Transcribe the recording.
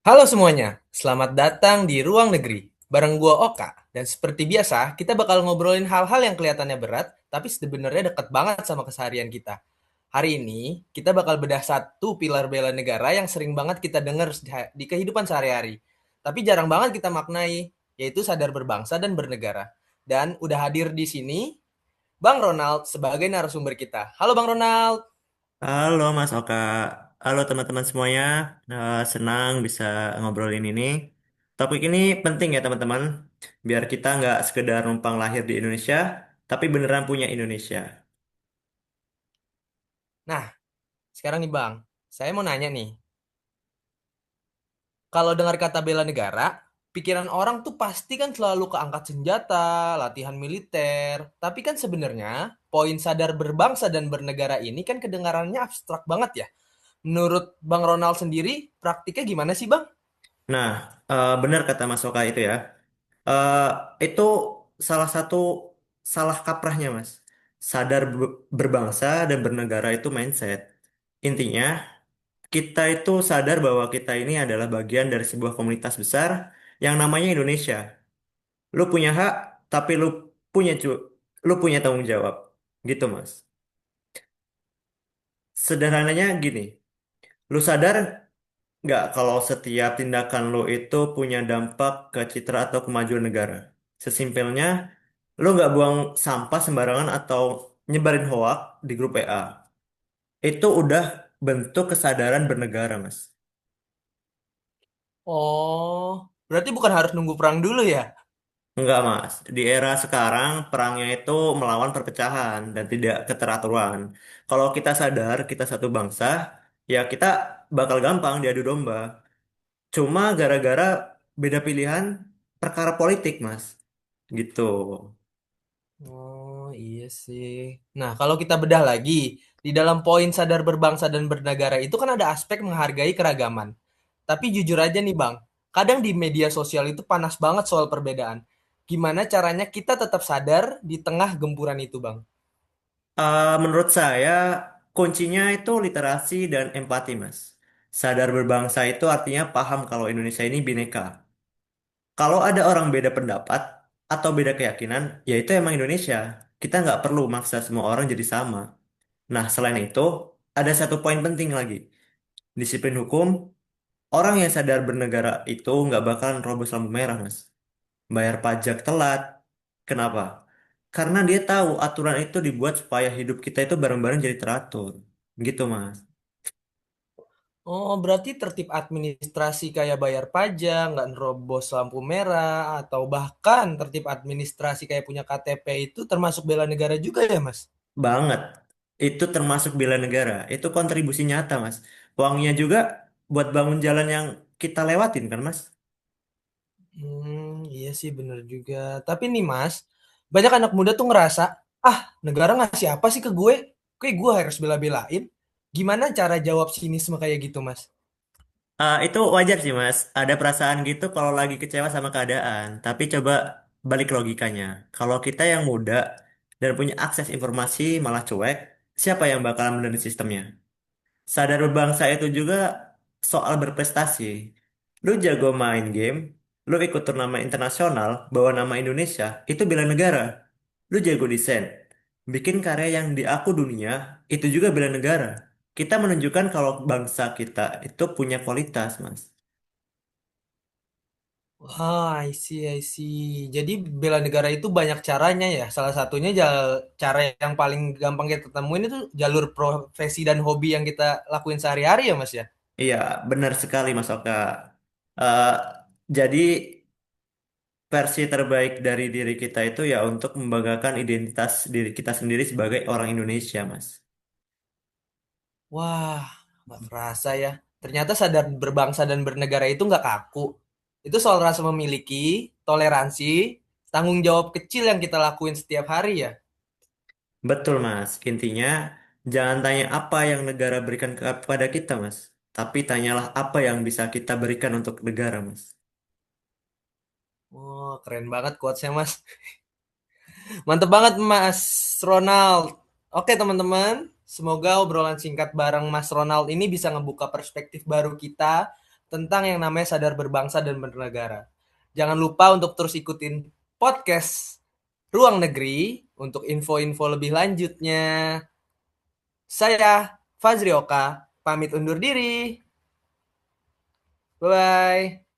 Halo semuanya, selamat datang di Ruang Negeri. Bareng gua Oka, dan seperti biasa, kita bakal ngobrolin hal-hal yang kelihatannya berat, tapi sebenarnya dekat banget sama keseharian kita. Hari ini, kita bakal bedah satu pilar bela negara yang sering banget kita dengar di kehidupan sehari-hari. Tapi jarang banget kita maknai, yaitu sadar berbangsa dan bernegara. Dan udah hadir di sini, Bang Ronald sebagai narasumber kita. Halo Bang Ronald. Halo Mas Oka, halo teman-teman semuanya. Senang bisa ngobrolin ini. Topik ini penting ya teman-teman, biar kita nggak sekedar numpang lahir di Indonesia, tapi beneran punya Indonesia. Nah, sekarang nih Bang, saya mau nanya nih. Kalau dengar kata bela negara, pikiran orang tuh pasti kan selalu ke angkat senjata, latihan militer. Tapi kan sebenarnya poin sadar berbangsa dan bernegara ini kan kedengarannya abstrak banget ya. Menurut Bang Ronald sendiri, praktiknya gimana sih Bang? Nah, benar kata Mas Oka itu ya. Eh, itu salah satu salah kaprahnya Mas. Sadar berbangsa dan bernegara itu mindset. Intinya, kita itu sadar bahwa kita ini adalah bagian dari sebuah komunitas besar yang namanya Indonesia. Lu punya hak, tapi punya cu lu punya tanggung jawab. Gitu, Mas. Sederhananya gini, lu sadar nggak kalau setiap tindakan lu itu punya dampak ke citra atau kemajuan negara? Sesimpelnya, lu nggak buang sampah sembarangan atau nyebarin hoak di grup WA. Itu udah bentuk kesadaran bernegara, Mas. Oh, berarti bukan harus nunggu perang dulu ya? Enggak, Mas. Di era sekarang, perangnya itu melawan perpecahan dan tidak keteraturan. Kalau kita sadar, kita satu bangsa, ya kita bakal gampang diadu domba. Cuma gara-gara beda pilihan, perkara politik, Mas. Gitu. Oh, iya sih. Nah, kalau kita bedah lagi, di dalam poin sadar berbangsa dan bernegara itu kan ada aspek menghargai keragaman. Tapi jujur aja nih Bang, kadang di media sosial itu panas banget soal perbedaan. Gimana caranya kita tetap sadar di tengah gempuran itu Bang? Menurut saya, kuncinya itu literasi dan empati, Mas. Sadar berbangsa itu artinya paham kalau Indonesia ini bineka. Kalau ada orang beda pendapat atau beda keyakinan, ya itu emang Indonesia. Kita nggak perlu maksa semua orang jadi sama. Nah, selain itu, ada satu poin penting lagi. Disiplin hukum, orang yang sadar bernegara itu nggak bakalan robos lampu merah, Mas. Bayar pajak telat. Kenapa? Karena dia tahu aturan itu dibuat supaya hidup kita itu bareng-bareng jadi teratur. Gitu, Mas. Oh, berarti tertib administrasi kayak bayar pajak, nggak nerobos lampu merah, atau bahkan tertib administrasi kayak punya KTP itu termasuk bela negara juga ya, Mas? Banget. Itu termasuk bela negara. Itu kontribusi nyata, Mas. Uangnya juga buat bangun jalan yang kita lewatin kan, Mas? Iya sih bener juga. Tapi nih Mas, banyak anak muda tuh ngerasa, ah negara ngasih apa sih ke gue? Kayak gue harus bela-belain. Gimana cara jawab sinisme kayak gitu Mas? Itu wajar sih, Mas. Ada perasaan gitu kalau lagi kecewa sama keadaan. Tapi coba balik logikanya. Kalau kita yang muda dan punya akses informasi malah cuek, siapa yang bakalan benerin sistemnya? Sadar berbangsa itu juga soal berprestasi. Lu jago main game, lu ikut turnamen internasional, bawa nama Indonesia, itu bela negara. Lu jago desain, bikin karya yang diaku dunia, itu juga bela negara. Kita menunjukkan kalau bangsa kita itu punya kualitas, Mas. Wah, I see. Jadi bela negara itu banyak caranya ya. Salah satunya cara yang paling gampang kita temuin itu jalur profesi dan hobi yang kita lakuin sehari-hari ya Mas ya. Iya, benar sekali, Mas Oka. Eh, jadi versi terbaik dari diri kita itu ya untuk membanggakan identitas diri kita sendiri sebagai orang Indonesia, Mas. Wah, nggak kerasa ya. Ternyata sadar berbangsa dan bernegara itu nggak kaku. Itu soal rasa memiliki, toleransi, tanggung jawab kecil yang kita lakuin setiap hari ya. Betul, Mas. Intinya, jangan tanya apa yang negara berikan kepada kita, Mas. Tapi tanyalah apa yang bisa kita berikan untuk negara, Mas. Oh, keren banget quotesnya Mas. Mantep banget Mas Ronald. Oke teman-teman, semoga obrolan singkat bareng Mas Ronald ini bisa ngebuka perspektif baru kita tentang yang namanya sadar berbangsa dan bernegara. Jangan lupa untuk terus ikutin podcast Ruang Negeri untuk info-info lebih lanjutnya. Saya Fazri Oka, pamit undur diri. Bye-bye.